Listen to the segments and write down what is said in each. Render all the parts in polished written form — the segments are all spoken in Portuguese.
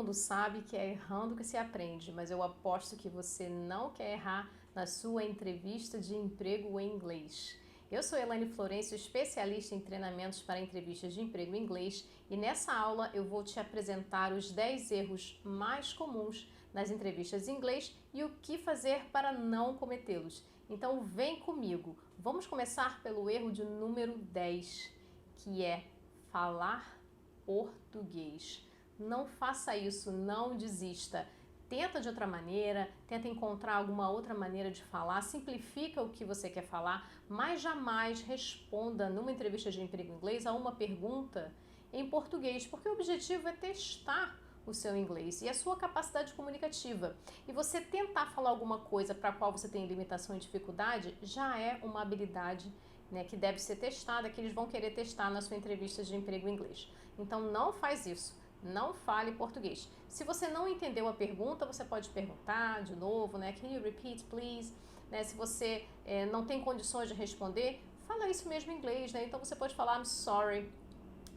mundo sabe que é errando que se aprende, mas eu aposto que você não quer errar na sua entrevista de emprego em inglês. Eu sou Elaine Florencio, especialista em treinamentos para entrevistas de emprego em inglês, e nessa aula eu vou te apresentar os 10 erros mais comuns nas entrevistas em inglês e o que fazer para não cometê-los. Então vem comigo. Vamos começar pelo erro de número 10, que é falar português. Não faça isso, não desista. Tenta de outra maneira, tenta encontrar alguma outra maneira de falar, simplifica o que você quer falar, mas jamais responda numa entrevista de emprego em inglês a uma pergunta em português, porque o objetivo é testar o seu inglês e a sua capacidade comunicativa. E você tentar falar alguma coisa para a qual você tem limitação e dificuldade já é uma habilidade, né, que deve ser testada, que eles vão querer testar na sua entrevista de emprego em inglês. Então não faz isso. Não fale português. Se você não entendeu a pergunta, você pode perguntar de novo, né? Can you repeat, please? Né? Se você não tem condições de responder, fala isso mesmo em inglês, né? Então você pode falar, I'm sorry,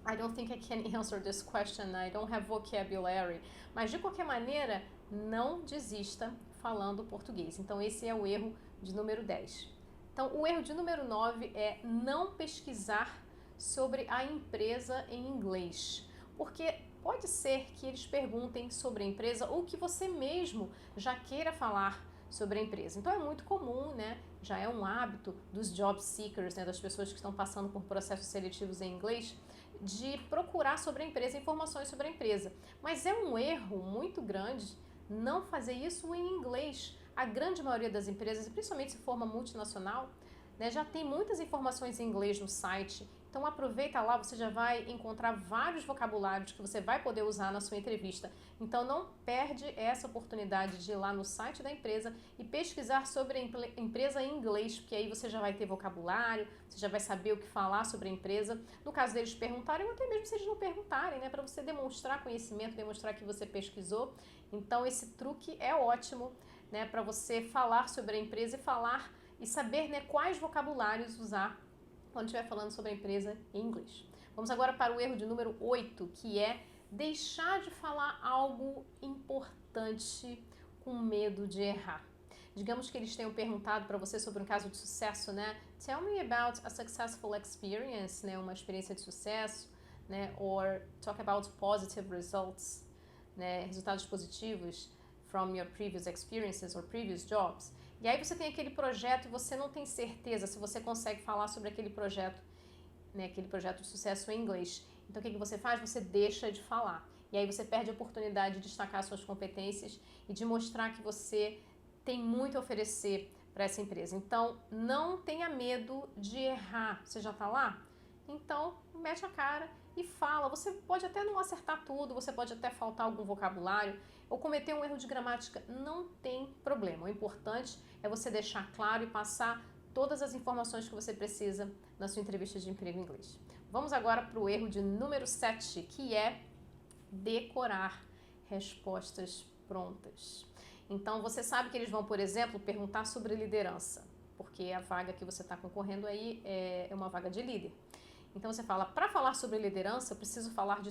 I don't think I can answer this question, I don't have vocabulary. Mas de qualquer maneira, não desista falando português. Então esse é o erro de número 10. Então o erro de número 9 é não pesquisar sobre a empresa em inglês. Porque pode ser que eles perguntem sobre a empresa ou que você mesmo já queira falar sobre a empresa. Então é muito comum, né? Já é um hábito dos job seekers, né? Das pessoas que estão passando por processos seletivos em inglês, de procurar sobre a empresa, informações sobre a empresa. Mas é um erro muito grande não fazer isso em inglês. A grande maioria das empresas, principalmente se for uma multinacional, né, já tem muitas informações em inglês no site, então aproveita lá, você já vai encontrar vários vocabulários que você vai poder usar na sua entrevista. Então não perde essa oportunidade de ir lá no site da empresa e pesquisar sobre a empresa em inglês, porque aí você já vai ter vocabulário, você já vai saber o que falar sobre a empresa. No caso deles perguntarem, ou até mesmo se eles não perguntarem, né, para você demonstrar conhecimento, demonstrar que você pesquisou. Então esse truque é ótimo, né, para você falar sobre a empresa e falar e saber, né, quais vocabulários usar quando estiver falando sobre a empresa em inglês. Vamos agora para o erro de número 8, que é deixar de falar algo importante com medo de errar. Digamos que eles tenham perguntado para você sobre um caso de sucesso, né? Tell me about a successful experience, né? Uma experiência de sucesso, né? Or talk about positive results, né? Resultados positivos from your previous experiences or previous jobs. E aí você tem aquele projeto e você não tem certeza se você consegue falar sobre aquele projeto, né, aquele projeto de sucesso em inglês. Então o que você faz? Você deixa de falar. E aí você perde a oportunidade de destacar suas competências e de mostrar que você tem muito a oferecer para essa empresa. Então não tenha medo de errar. Você já está lá? Então mete a cara e fala. Você pode até não acertar tudo, você pode até faltar algum vocabulário ou cometer um erro de gramática, não tem problema. O importante é você deixar claro e passar todas as informações que você precisa na sua entrevista de emprego em inglês. Vamos agora para o erro de número 7, que é decorar respostas prontas. Então você sabe que eles vão, por exemplo, perguntar sobre liderança, porque a vaga que você está concorrendo aí é uma vaga de líder. Então você fala, para falar sobre liderança, eu preciso falar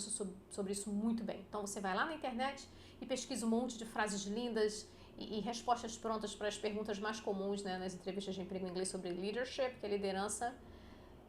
sobre isso muito bem. Então você vai lá na internet e pesquisa um monte de frases lindas e respostas prontas para as perguntas mais comuns, né, nas entrevistas de emprego em inglês sobre leadership, que é liderança.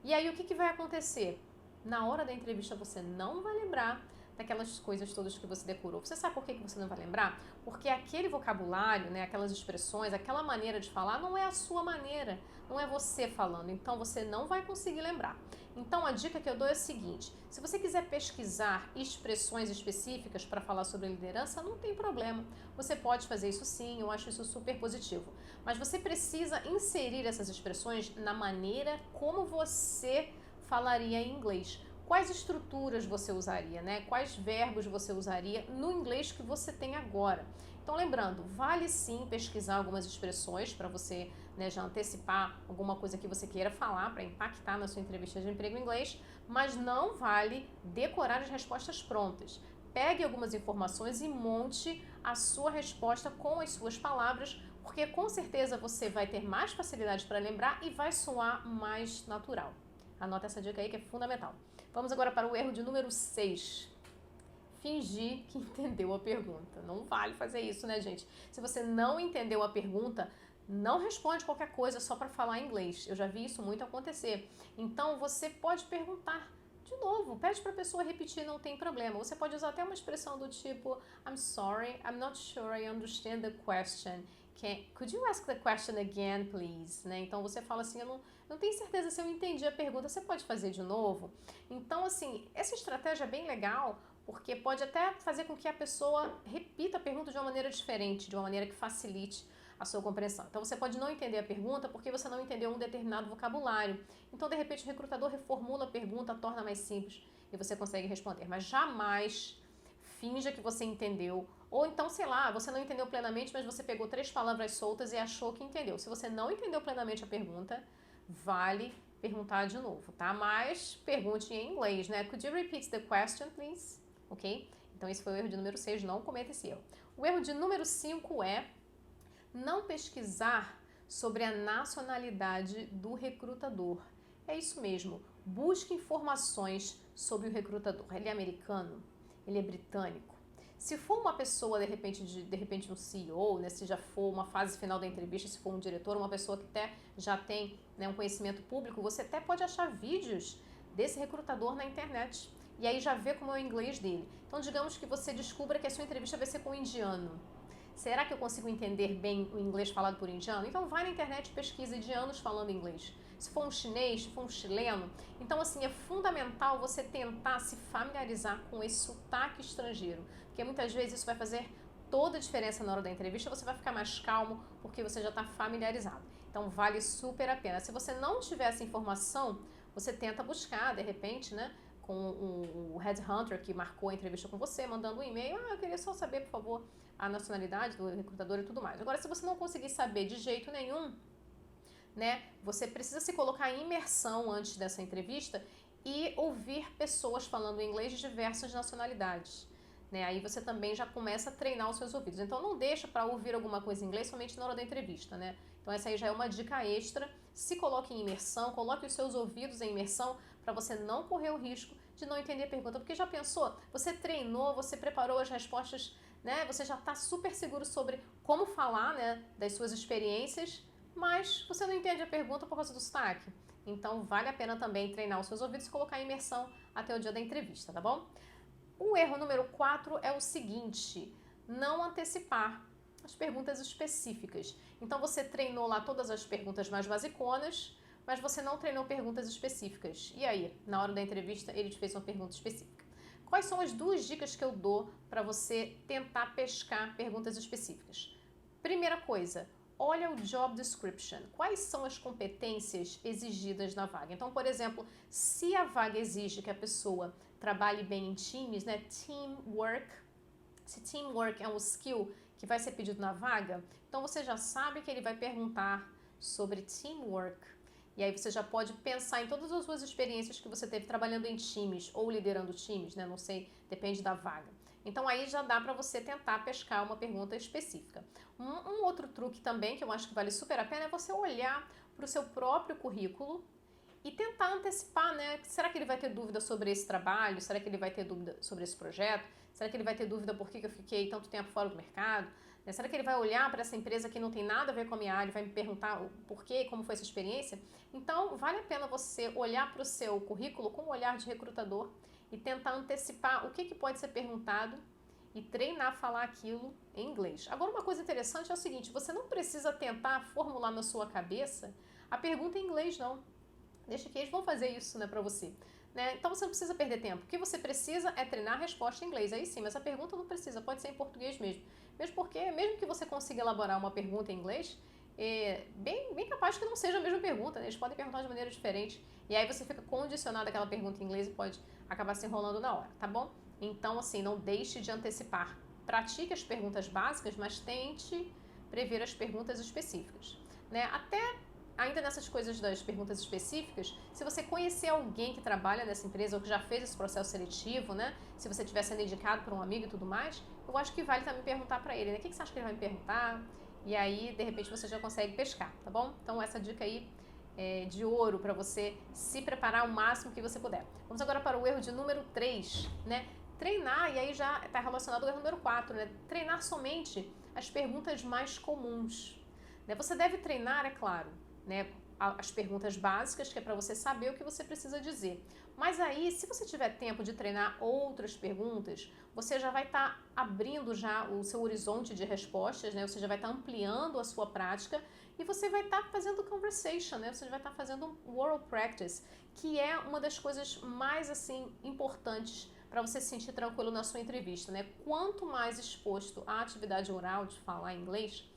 E aí o que vai acontecer? Na hora da entrevista você não vai lembrar daquelas coisas todas que você decorou. Você sabe por que você não vai lembrar? Porque aquele vocabulário, né, aquelas expressões, aquela maneira de falar não é a sua maneira, não é você falando, então você não vai conseguir lembrar. Então a dica que eu dou é a seguinte, se você quiser pesquisar expressões específicas para falar sobre liderança, não tem problema, você pode fazer isso sim, eu acho isso super positivo, mas você precisa inserir essas expressões na maneira como você falaria em inglês. Quais estruturas você usaria, né? Quais verbos você usaria no inglês que você tem agora? Então, lembrando, vale sim pesquisar algumas expressões para você, né, já antecipar alguma coisa que você queira falar para impactar na sua entrevista de emprego em inglês, mas não vale decorar as respostas prontas. Pegue algumas informações e monte a sua resposta com as suas palavras, porque com certeza você vai ter mais facilidade para lembrar e vai soar mais natural. Anota essa dica aí que é fundamental. Vamos agora para o erro de número 6. fingir que entendeu a pergunta. Não vale fazer isso, né, gente? Se você não entendeu a pergunta, não responde qualquer coisa só para falar inglês. Eu já vi isso muito acontecer. Então, você pode perguntar de novo, pede para a pessoa repetir, não tem problema. Você pode usar até uma expressão do tipo I'm sorry, I'm not sure I understand the question. Could you ask the question again, please? Né? Então, você fala assim, eu não tenho certeza se eu entendi a pergunta, você pode fazer de novo? Então, assim, essa estratégia é bem legal, porque pode até fazer com que a pessoa repita a pergunta de uma maneira diferente, de uma maneira que facilite a sua compreensão. Então, você pode não entender a pergunta porque você não entendeu um determinado vocabulário. Então, de repente, o recrutador reformula a pergunta, torna mais simples e você consegue responder. Mas jamais finja que você entendeu. Ou então, sei lá, você não entendeu plenamente, mas você pegou 3 palavras soltas e achou que entendeu. Se você não entendeu plenamente a pergunta, vale perguntar de novo, tá? Mas pergunte em inglês, né? Could you repeat the question, please? Ok? Então, esse foi o erro de número 6, não cometa esse erro. O erro de número 5 é não pesquisar sobre a nacionalidade do recrutador. É isso mesmo, busque informações sobre o recrutador. Ele é americano? Ele é britânico? Se for uma pessoa, de repente um CEO, né, se já for uma fase final da entrevista, se for um diretor, uma pessoa que até já tem, né, um conhecimento público, você até pode achar vídeos desse recrutador na internet. E aí já vê como é o inglês dele. Então, digamos que você descubra que a sua entrevista vai ser com um indiano. Será que eu consigo entender bem o inglês falado por indiano? Então vai na internet e pesquisa indianos falando inglês. Se for um chinês, se for um chileno. Então, assim, é fundamental você tentar se familiarizar com esse sotaque estrangeiro. Porque muitas vezes isso vai fazer toda a diferença na hora da entrevista. Você vai ficar mais calmo porque você já está familiarizado. Então vale super a pena. Se você não tiver essa informação, você tenta buscar, de repente, né? Com o headhunter que marcou a entrevista com você, mandando um e-mail. Eu queria só saber, por favor, a nacionalidade do recrutador e tudo mais. Agora, se você não conseguir saber de jeito nenhum, né, você precisa se colocar em imersão antes dessa entrevista e ouvir pessoas falando inglês de diversas nacionalidades. Né? Aí você também já começa a treinar os seus ouvidos. Então, não deixa para ouvir alguma coisa em inglês somente na hora da entrevista. Né? Então, essa aí já é uma dica extra. Se coloque em imersão, coloque os seus ouvidos em imersão para você não correr o risco de não entender a pergunta. Porque já pensou? Você treinou, você preparou as respostas, né? Você já está super seguro sobre como falar, né, das suas experiências, mas você não entende a pergunta por causa do sotaque. Então, vale a pena também treinar os seus ouvidos e colocar em imersão até o dia da entrevista, tá bom? O erro número 4 é o seguinte: não antecipar as perguntas específicas. Então, você treinou lá todas as perguntas mais basiconas, mas você não treinou perguntas específicas. E aí, na hora da entrevista, ele te fez uma pergunta específica. Quais são as 2 dicas que eu dou para você tentar pescar perguntas específicas? Primeira coisa, olha o job description. Quais são as competências exigidas na vaga? Então, por exemplo, se a vaga exige que a pessoa trabalhe bem em times, né? Teamwork. Se teamwork é um skill que vai ser pedido na vaga, então você já sabe que ele vai perguntar sobre teamwork. E aí você já pode pensar em todas as suas experiências que você teve trabalhando em times ou liderando times, né? Não sei, depende da vaga. Então aí já dá para você tentar pescar uma pergunta específica. Um outro truque também que eu acho que vale super a pena é você olhar para o seu próprio currículo e tentar antecipar, né? Será que ele vai ter dúvida sobre esse trabalho? Será que ele vai ter dúvida sobre esse projeto? Será que ele vai ter dúvida por que eu fiquei tanto tempo fora do mercado? Será que ele vai olhar para essa empresa que não tem nada a ver com a minha área e vai me perguntar o porquê, como foi essa experiência? Então, vale a pena você olhar para o seu currículo com um olhar de recrutador e tentar antecipar o que pode ser perguntado e treinar a falar aquilo em inglês. Agora, uma coisa interessante é o seguinte: você não precisa tentar formular na sua cabeça a pergunta em inglês, não. Deixa que eles vão fazer isso, né, para você. Né? Então, você não precisa perder tempo. O que você precisa é treinar a resposta em inglês. Aí sim, mas a pergunta não precisa, pode ser em português mesmo. Mesmo porque, mesmo que você consiga elaborar uma pergunta em inglês, é bem capaz que não seja a mesma pergunta, né? Eles podem perguntar de maneira diferente. E aí você fica condicionado àquela pergunta em inglês e pode acabar se enrolando na hora, tá bom? Então, assim, não deixe de antecipar. Pratique as perguntas básicas, mas tente prever as perguntas específicas. Né? Até ainda nessas coisas das perguntas específicas, se você conhecer alguém que trabalha nessa empresa ou que já fez esse processo seletivo, né? Se você estiver sendo indicado por um amigo e tudo mais, eu acho que vale também perguntar para ele, né? O que você acha que ele vai me perguntar? E aí, de repente, você já consegue pescar, tá bom? Então, essa dica aí é de ouro para você se preparar o máximo que você puder. Vamos agora para o erro de número 3, né? Treinar, e aí já está relacionado ao erro número 4, né? Treinar somente as perguntas mais comuns. Né? Você deve treinar, é claro, né, as perguntas básicas, que é para você saber o que você precisa dizer. Mas aí, se você tiver tempo de treinar outras perguntas, você já vai estar abrindo já o seu horizonte de respostas, né? Você já vai estar ampliando a sua prática e você vai estar fazendo conversation, né? Você vai estar fazendo oral practice, que é uma das coisas mais assim importantes para você se sentir tranquilo na sua entrevista, né? Quanto mais exposto à atividade oral de falar inglês,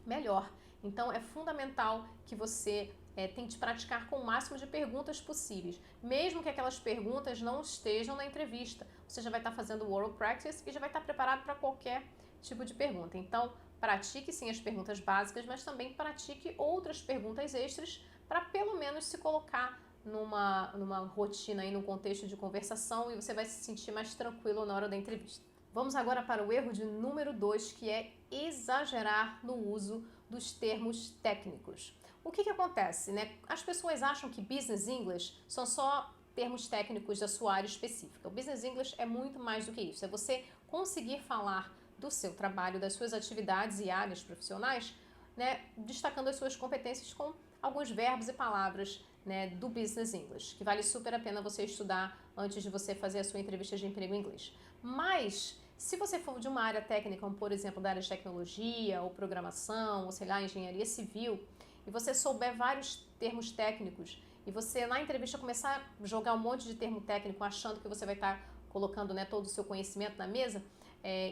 melhor. Então é fundamental que você tente praticar com o máximo de perguntas possíveis, mesmo que aquelas perguntas não estejam na entrevista. Você já vai estar fazendo o oral practice e já vai estar preparado para qualquer tipo de pergunta. Então, pratique sim as perguntas básicas, mas também pratique outras perguntas extras para pelo menos se colocar numa rotina aí, num contexto de conversação, e você vai se sentir mais tranquilo na hora da entrevista. Vamos agora para o erro de número 2, que é exagerar no uso dos termos técnicos. O que acontece, né? As pessoas acham que Business English são só termos técnicos da sua área específica. O Business English é muito mais do que isso. É você conseguir falar do seu trabalho, das suas atividades e áreas profissionais, né, destacando as suas competências com alguns verbos e palavras, né, do Business English, que vale super a pena você estudar antes de você fazer a sua entrevista de emprego em inglês. Mas, se você for de uma área técnica, como por exemplo da área de tecnologia, ou programação, ou sei lá, engenharia civil, e você souber vários termos técnicos, e você na entrevista começar a jogar um monte de termo técnico, achando que você vai estar colocando, né, todo o seu conhecimento na mesa,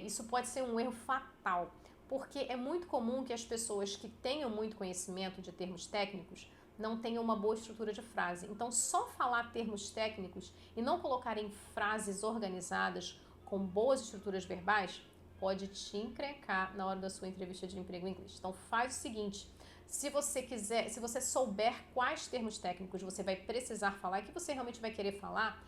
isso pode ser um erro fatal, porque é muito comum que as pessoas que tenham muito conhecimento de termos técnicos não tenham uma boa estrutura de frase. Então, só falar termos técnicos e não colocar em frases organizadas com boas estruturas verbais pode te encrencar na hora da sua entrevista de emprego em inglês. Então, faz o seguinte: se você souber quais termos técnicos você vai precisar falar e que você realmente vai querer falar,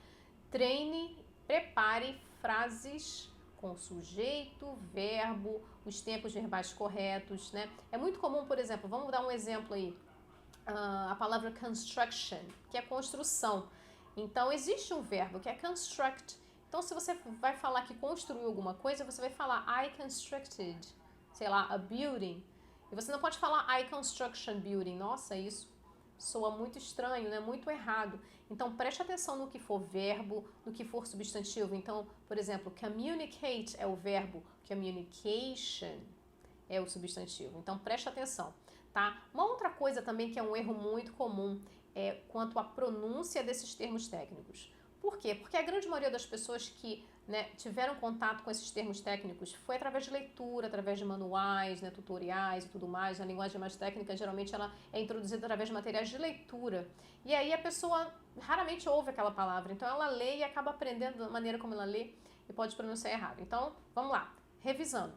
treine, prepare frases com sujeito, verbo, os tempos verbais corretos, né? É muito comum, por exemplo, vamos dar um exemplo aí, a palavra construction, que é construção. Então, existe um verbo que é construct. Então, se você vai falar que construiu alguma coisa, você vai falar I constructed, sei lá, a building. E você não pode falar I construction building. Nossa, isso soa muito estranho, né? Muito errado. Então, preste atenção no que for verbo, no que for substantivo. Então, por exemplo, communicate é o verbo, communication é o substantivo. Então, preste atenção, tá? Uma outra coisa também que é um erro muito comum é quanto à pronúncia desses termos técnicos. Por quê? Porque a grande maioria das pessoas que, né, tiveram contato com esses termos técnicos foi através de leitura, através de manuais, né, tutoriais e tudo mais. A linguagem mais técnica, geralmente, ela é introduzida através de materiais de leitura. E aí a pessoa raramente ouve aquela palavra. Então, ela lê e acaba aprendendo da maneira como ela lê e pode pronunciar errado. Então, vamos lá. Revisando.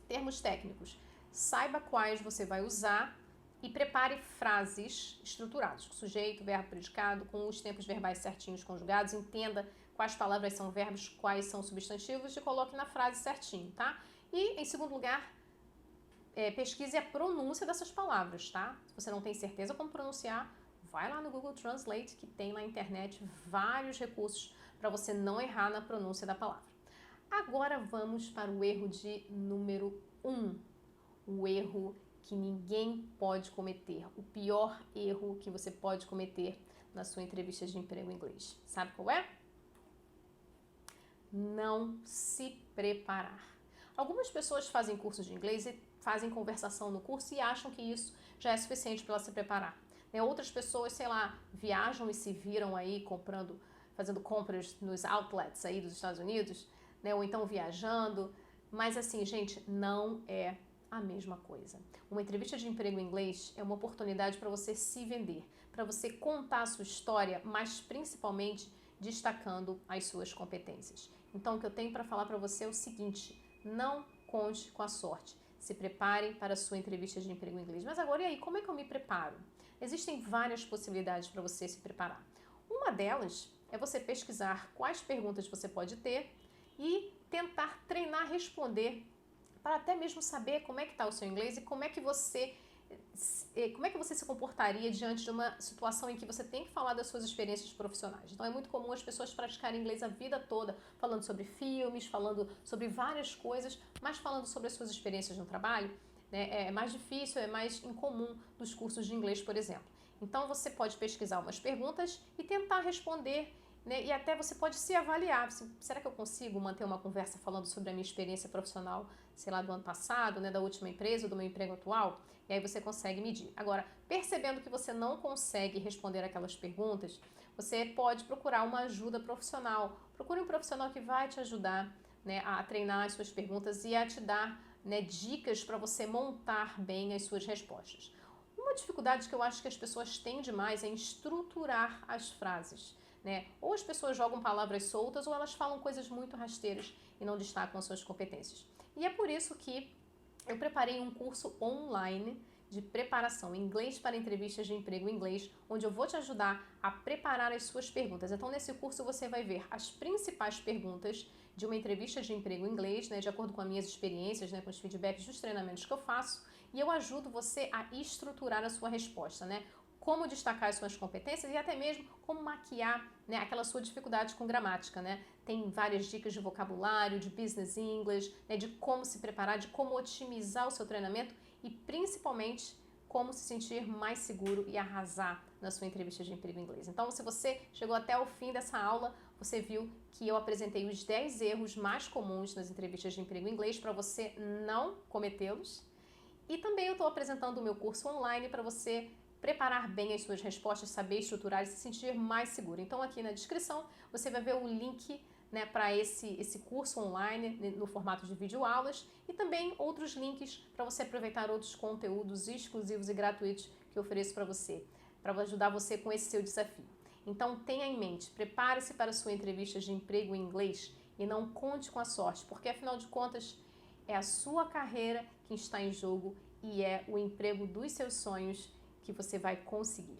Termos técnicos. Saiba quais você vai usar e prepare frases estruturadas, com sujeito, verbo, predicado, com os tempos verbais certinhos conjugados. Entenda quais palavras são verbos, quais são substantivos e coloque na frase certinho, tá? E, em segundo lugar, pesquise a pronúncia dessas palavras, tá? Se você não tem certeza como pronunciar, vai lá no Google Translate, que tem na internet vários recursos para você não errar na pronúncia da palavra. Agora vamos para o erro de número 1, o erro que ninguém pode cometer, o pior erro que você pode cometer na sua entrevista de emprego em inglês. Sabe qual é? Não se preparar. Algumas pessoas fazem cursos de inglês e fazem conversação no curso e acham que isso já é suficiente para ela se preparar. Outras pessoas, sei lá, viajam e se viram aí fazendo compras nos outlets aí dos Estados Unidos, né? Ou então viajando. Mas assim, gente, não é a mesma coisa. Uma entrevista de emprego em inglês é uma oportunidade para você se vender, para você contar a sua história, mas principalmente destacando as suas competências. Então, o que eu tenho para falar para você é o seguinte: não conte com a sorte. Se prepare para a sua entrevista de emprego em inglês. Mas agora, e aí, como é que eu me preparo? Existem várias possibilidades para você se preparar. Uma delas é você pesquisar quais perguntas você pode ter e tentar treinar a responder, para até mesmo saber como é que está o seu inglês e como é que você como é que você se comportaria diante de uma situação em que você tem que falar das suas experiências profissionais? Então é muito comum as pessoas praticarem inglês a vida toda, falando sobre filmes, falando sobre várias coisas, mas falando sobre as suas experiências no trabalho, né, é mais difícil, é mais incomum dos cursos de inglês, por exemplo. Então você pode pesquisar umas perguntas e tentar responder, né, e até você pode se avaliar. Será que eu consigo manter uma conversa falando sobre a minha experiência profissional, sei lá, do ano passado, né, da última empresa, do meu emprego atual? E aí você consegue medir. Agora, percebendo que você não consegue responder aquelas perguntas, você pode procurar uma ajuda profissional. Procure um profissional que vai te ajudar, né, a treinar as suas perguntas e a te dar, né, dicas para você montar bem as suas respostas. Uma dificuldade que eu acho que as pessoas têm demais é em estruturar as frases, né? Ou as pessoas jogam palavras soltas ou elas falam coisas muito rasteiras e não destacam as suas competências. E é por isso que eu preparei um curso online de preparação em inglês para entrevistas de emprego em inglês, onde eu vou te ajudar a preparar as suas perguntas. Então, nesse curso você vai ver as principais perguntas de uma entrevista de emprego em inglês, né, de acordo com as minhas experiências, né, com os feedbacks dos treinamentos que eu faço, e eu ajudo você a estruturar a sua resposta, né? Como destacar as suas competências e até mesmo como maquiar, né, aquela sua dificuldade com gramática, né? Tem várias dicas de vocabulário, de business English, né, de como se preparar, de como otimizar o seu treinamento e principalmente como se sentir mais seguro e arrasar na sua entrevista de emprego em inglês. Então, se você chegou até o fim dessa aula, você viu que eu apresentei os 10 erros mais comuns nas entrevistas de emprego em inglês para você não cometê-los. E também eu estou apresentando o meu curso online para você preparar bem as suas respostas, saber estruturar e se sentir mais seguro. Então aqui na descrição você vai ver o link, né, para esse curso online no formato de videoaulas e também outros links para você aproveitar outros conteúdos exclusivos e gratuitos que eu ofereço para ajudar você com esse seu desafio. Então tenha em mente, prepare-se para a sua entrevista de emprego em inglês e não conte com a sorte, porque afinal de contas é a sua carreira que está em jogo e é o emprego dos seus sonhos que você vai conseguir.